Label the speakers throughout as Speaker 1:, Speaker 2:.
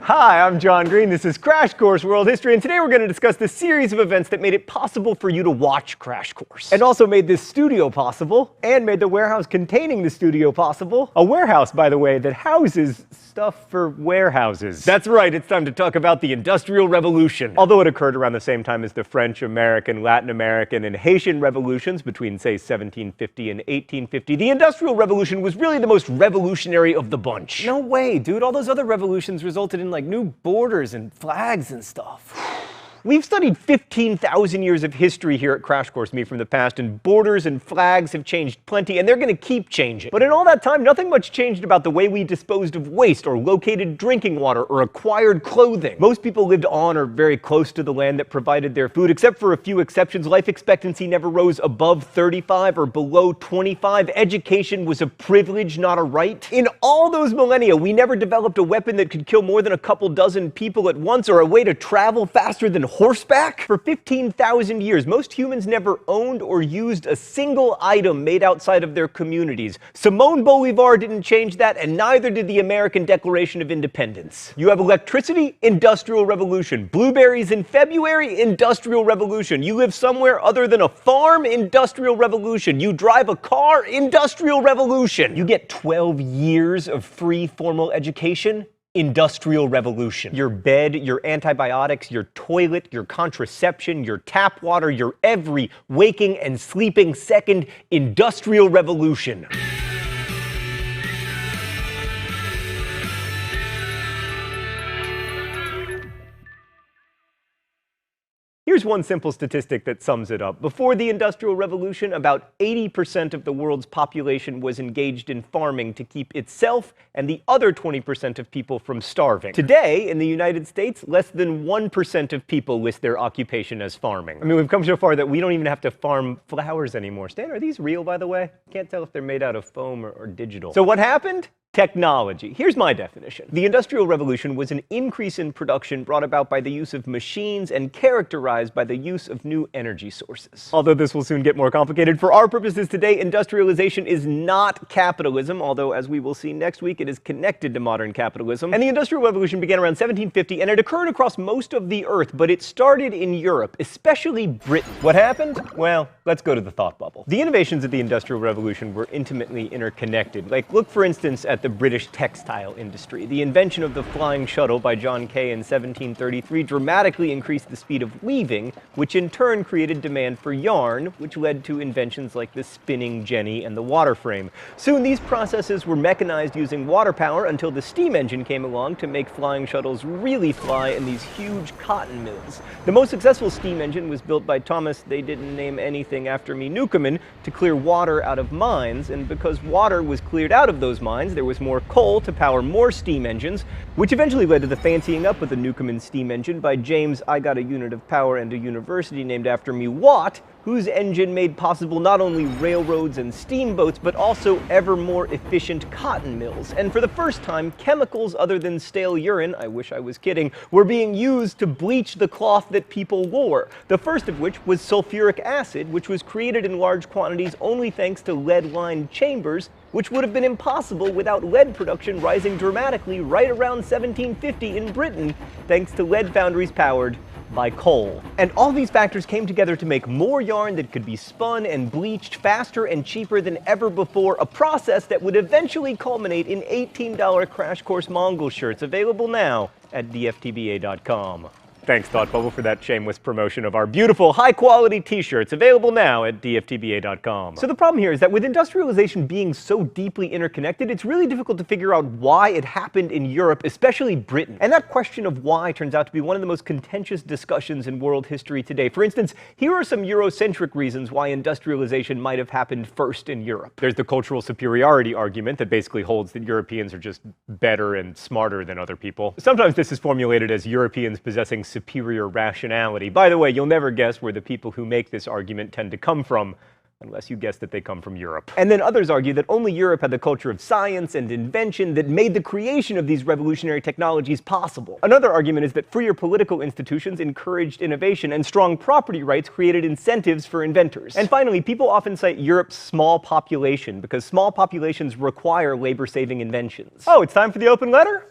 Speaker 1: Hi, I'm John Green. This is Crash Course World History, and today we're going to discuss the series of events that made it possible for you to watch Crash Course. And also made this studio possible, and made the warehouse containing the studio possible. A warehouse, by the way, that houses stuff for warehouses. That's right, it's time to talk about the Industrial Revolution. Although it occurred around the same time as the French, American, Latin American, and Haitian revolutions between, say, 1750 and 1850, the Industrial Revolution was really the most revolutionary of the bunch. No way, dude. All those other revolutions resulted in, like, new borders and flags and stuff. We've studied 15,000 years of history here at Crash Course Me from the past, and borders and flags have changed plenty, and they're going to keep changing. But in all that time, nothing much changed about the way we disposed of waste, or located drinking water, or acquired clothing. Most people lived on or very close to the land that provided their food. Except for a few exceptions, life expectancy never rose above 35 or below 25. Education was a privilege, not a right. In all those millennia, we never developed a weapon that could kill more than a couple dozen people at once, or a way to travel faster than horseback? For 15,000 years, most humans never owned or used a single item made outside of their communities. Simón Bolívar didn't change that, and neither did the American Declaration of Independence. You have electricity, Industrial Revolution. Blueberries in February, Industrial Revolution. You live somewhere other than a farm, Industrial Revolution. You drive a car, Industrial Revolution. You get 12 years of free formal education, Industrial Revolution. Your bed, your antibiotics, your toilet, your contraception, your tap water, your every waking and sleeping second, Industrial Revolution. Here's one simple statistic that sums it up. Before the Industrial Revolution, about 80% of the world's population was engaged in farming to keep itself and the other 20% of people from starving. Today, in the United States, less than 1% of people list their occupation as farming. I mean, we've come so far that we don't even have to farm flowers anymore. Stan, are these real, by the way? Can't tell if they're made out of foam or digital. So what happened? Technology. Here's my definition. The Industrial Revolution was an increase in production brought about by the use of machines and characterized by the use of new energy sources. Although this will soon get more complicated, for our purposes today, industrialization is not capitalism, although as we will see next week, it is connected to modern capitalism. And the Industrial Revolution began around 1750, and it occurred across most of the Earth, but it started in Europe, especially Britain. What happened? Well, let's go to the thought bubble. The innovations of the Industrial Revolution were intimately interconnected. Like, look for instance at the British textile industry. The invention of the flying shuttle by John Kay in 1733 dramatically increased the speed of weaving, which in turn created demand for yarn, which led to inventions like the spinning jenny and the water frame. Soon these processes were mechanized using water power until the steam engine came along to make flying shuttles really fly in these huge cotton mills. The most successful steam engine was built by Thomas, they didn't name anything after me, Newcomen, to clear water out of mines, and because water was cleared out of those mines, there was more coal to power more steam engines, which eventually led to the fancying up of the Newcomen steam engine by James I got a unit of power and a university named after me Watt, whose engine made possible not only railroads and steamboats, but also ever more efficient cotton mills. And for the first time, chemicals other than stale urine, I wish I was kidding, were being used to bleach the cloth that people wore. The first of which was sulfuric acid, which was created in large quantities only thanks to lead-lined chambers, which would have been impossible without lead production rising dramatically right around 1750 in Britain, thanks to lead foundries powered by coal. And all these factors came together to make more yarn that could be spun and bleached faster and cheaper than ever before, a process that would eventually culminate in $18 Crash Course Mongol shirts, available now at dftba.com. Thanks, Thought Bubble, for that shameless promotion of our beautiful, high-quality t-shirts, available now at dftba.com. So the problem here is that with industrialization being so deeply interconnected, it's really difficult to figure out why it happened in Europe, especially Britain. And that question of why turns out to be one of the most contentious discussions in world history today. For instance, here are some Eurocentric reasons why industrialization might have happened first in Europe. There's the cultural superiority argument that basically holds that Europeans are just better and smarter than other people. Sometimes this is formulated as Europeans possessing superior rationality. By the way, you'll never guess where the people who make this argument tend to come from, unless you guess that they come from Europe. And then others argue that only Europe had the culture of science and invention that made the creation of these revolutionary technologies possible. Another argument is that freer political institutions encouraged innovation, and strong property rights created incentives for inventors. And finally, people often cite Europe's small population, because small populations require labor-saving inventions. Oh, it's time for the open letter?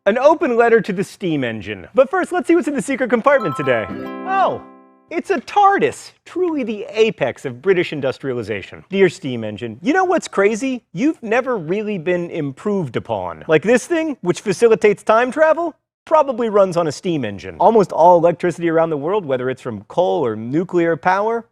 Speaker 1: An open letter to the steam engine. But first, let's see what's in the secret compartment today. Oh, it's a TARDIS, truly the apex of British industrialization. Dear steam engine, you know what's crazy? You've never really been improved upon. Like this thing, which facilitates time travel, probably runs on a steam engine. Almost all electricity around the world, whether it's from coal or nuclear power,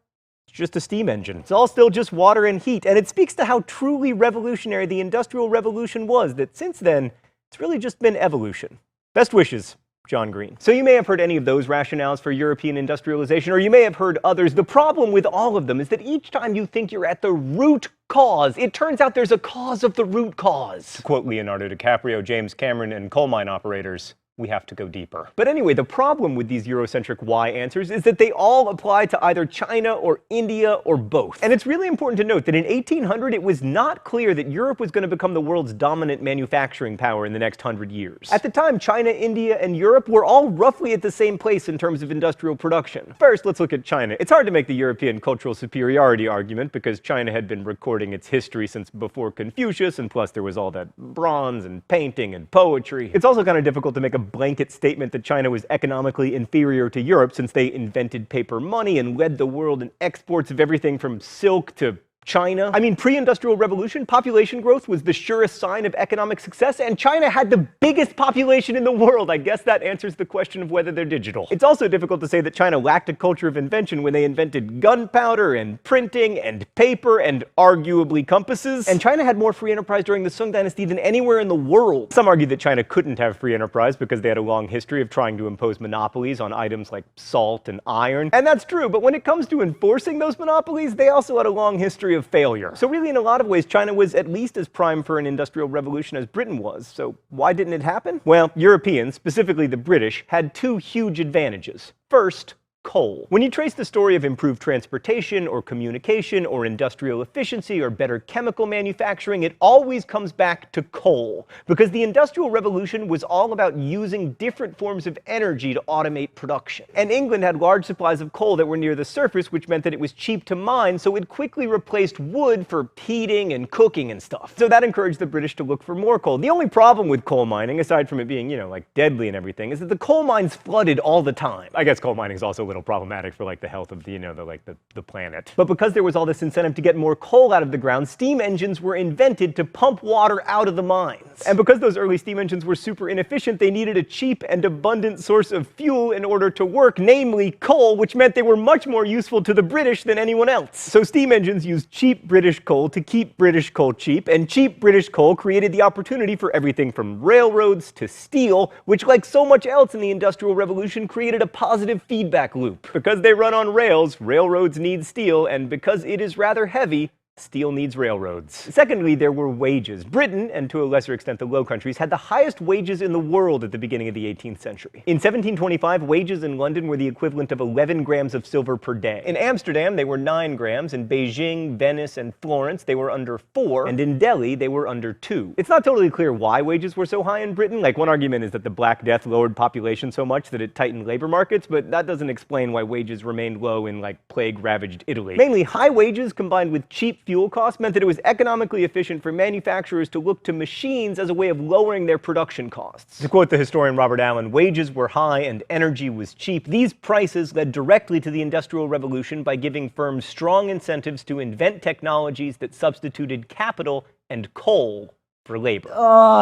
Speaker 1: it's just a steam engine. It's all still just water and heat, and it speaks to how truly revolutionary the Industrial Revolution was, that since then, it's really just been evolution. Best wishes, John Green. So you may have heard any of those rationales for European industrialization, or you may have heard others. The problem with all of them is that each time you think you're at the root cause, it turns out there's a cause of the root cause. To quote Leonardo DiCaprio, James Cameron, and coal mine operators, we have to go deeper. But anyway, the problem with these Eurocentric why answers is that they all apply to either China or India or both. And it's really important to note that in 1800, it was not clear that Europe was going to become the world's dominant manufacturing power in the next 100 years. At the time, China, India, and Europe were all roughly at the same place in terms of industrial production. First, let's look at China. It's hard to make the European cultural superiority argument because China had been recording its history since before Confucius, and plus there was all that bronze and painting and poetry. It's also kind of difficult to make a blanket statement that China was economically inferior to Europe since they invented paper money and led the world in exports of everything from silk to China. I mean, pre-industrial revolution, population growth was the surest sign of economic success, and China had the biggest population in the world. I guess that answers the question of whether they're digital. It's also difficult to say that China lacked a culture of invention when they invented gunpowder and printing and paper and arguably compasses. And China had more free enterprise during the Song Dynasty than anywhere in the world. Some argue that China couldn't have free enterprise because they had a long history of trying to impose monopolies on items like salt and iron. And that's true, but when it comes to enforcing those monopolies, they also had a long history of failure. So really, in a lot of ways, China was at least as primed for an industrial revolution as Britain was. So why didn't it happen? Well, Europeans, specifically the British, had two huge advantages. First, coal. When you trace the story of improved transportation or communication or industrial efficiency or better chemical manufacturing, it always comes back to coal. Because the Industrial Revolution was all about using different forms of energy to automate production. And England had large supplies of coal that were near the surface, which meant that it was cheap to mine, so it quickly replaced wood for heating and cooking and stuff. So that encouraged the British to look for more coal. The only problem with coal mining, aside from it being, like deadly and everything, is that the coal mines flooded all the time. I guess coal mining is also a little problematic for the health of the planet. But because there was all this incentive to get more coal out of the ground, steam engines were invented to pump water out of the mines. And because those early steam engines were super inefficient, they needed a cheap and abundant source of fuel in order to work, namely coal, which meant they were much more useful to the British than anyone else. So steam engines used cheap British coal to keep British coal cheap, and cheap British coal created the opportunity for everything from railroads to steel, which, like so much else in the Industrial Revolution, created a positive feedback loop. Because they run on rails, railroads need steel, and because it is rather heavy, steel needs railroads. Secondly, there were wages. Britain, and to a lesser extent the Low Countries, had the highest wages in the world at the beginning of the 18th century. In 1725, wages in London were the equivalent of 11 grams of silver per day. In Amsterdam, they were 9 grams. In Beijing, Venice, and Florence, they were under 4. And in Delhi, they were under 2. It's not totally clear why wages were so high in Britain. One argument is that the Black Death lowered population so much that it tightened labor markets, but that doesn't explain why wages remained low in, plague-ravaged Italy. Mainly, high wages combined with cheap fuel costs meant that it was economically efficient for manufacturers to look to machines as a way of lowering their production costs. To quote the historian Robert Allen, wages were high and energy was cheap. These prices led directly to the Industrial Revolution by giving firms strong incentives to invent technologies that substituted capital and coal for labor.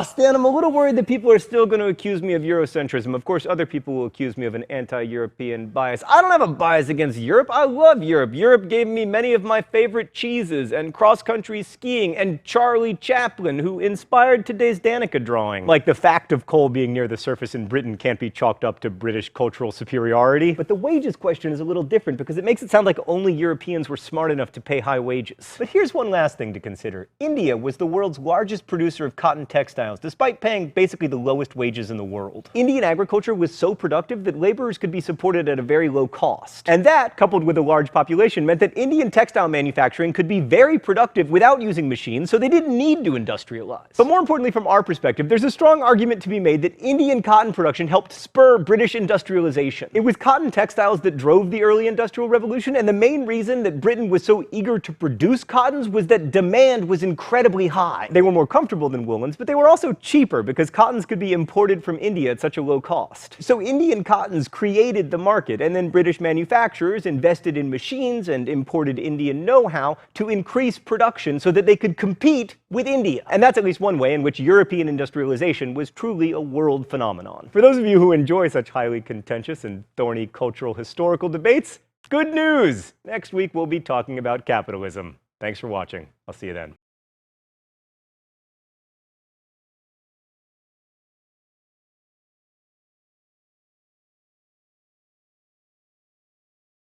Speaker 1: Stan, I'm a little worried that people are still going to accuse me of Eurocentrism. Of course, other people will accuse me of an anti-European bias. I don't have a bias against Europe. I love Europe. Europe gave me many of my favorite cheeses and cross-country skiing and Charlie Chaplin, who inspired today's Danica drawing. The fact of coal being near the surface in Britain can't be chalked up to British cultural superiority. But the wages question is a little different because it makes it sound like only Europeans were smart enough to pay high wages. But here's one last thing to consider. India was the world's largest producer of cotton textiles, despite paying basically the lowest wages in the world. Indian agriculture was so productive that laborers could be supported at a very low cost. And that, coupled with a large population, meant that Indian textile manufacturing could be very productive without using machines, so they didn't need to industrialize. But more importantly, from our perspective, there's a strong argument to be made that Indian cotton production helped spur British industrialization. It was cotton textiles that drove the early Industrial Revolution, and the main reason that Britain was so eager to produce cottons was that demand was incredibly high. They were more comfortable durable than woolens, but they were also cheaper because cottons could be imported from India at such a low cost. So Indian cottons created the market, and then British manufacturers invested in machines and imported Indian know-how to increase production so that they could compete with India. And that's at least one way in which European industrialization was truly a world phenomenon. For those of you who enjoy such highly contentious and thorny cultural historical debates, good news! Next week we'll be talking about capitalism. Thanks for watching. I'll see you then.